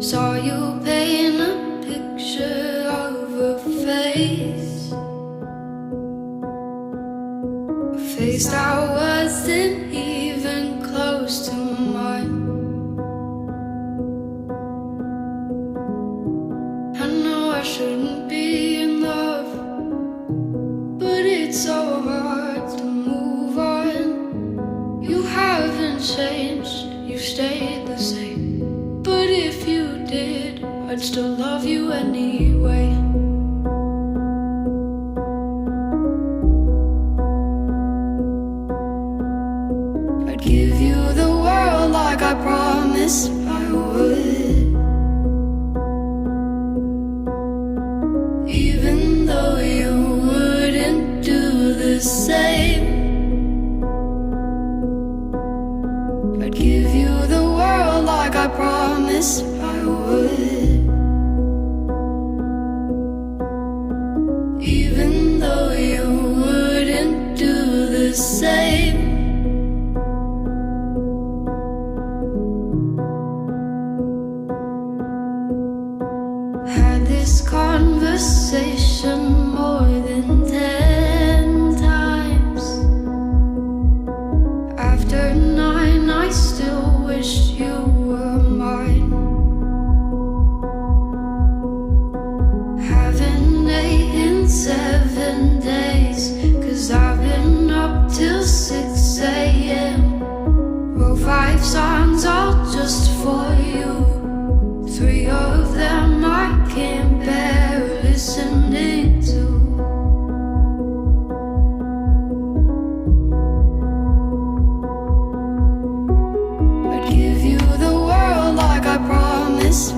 Saw you paint a picture of a face, a face that wasn't even close to mine. I know I shouldn't be in love, but it's so hard to move on. You haven't changed, you stayed the same. But if you did, I'd still love you anyway. I'd give you the world like I promised I would, even though you wouldn't do the same. I'd give you the world like I promised I would, even though you wouldn't do the same. Had this conversation more than 10 times. After 9, I still wish you were mine. Haven't ate in 7 days, 'cause I've been up till 6 a.m. Wrote 5 songs all just for you. 3 of them I can't bear listening to. I'd give you the world like I promised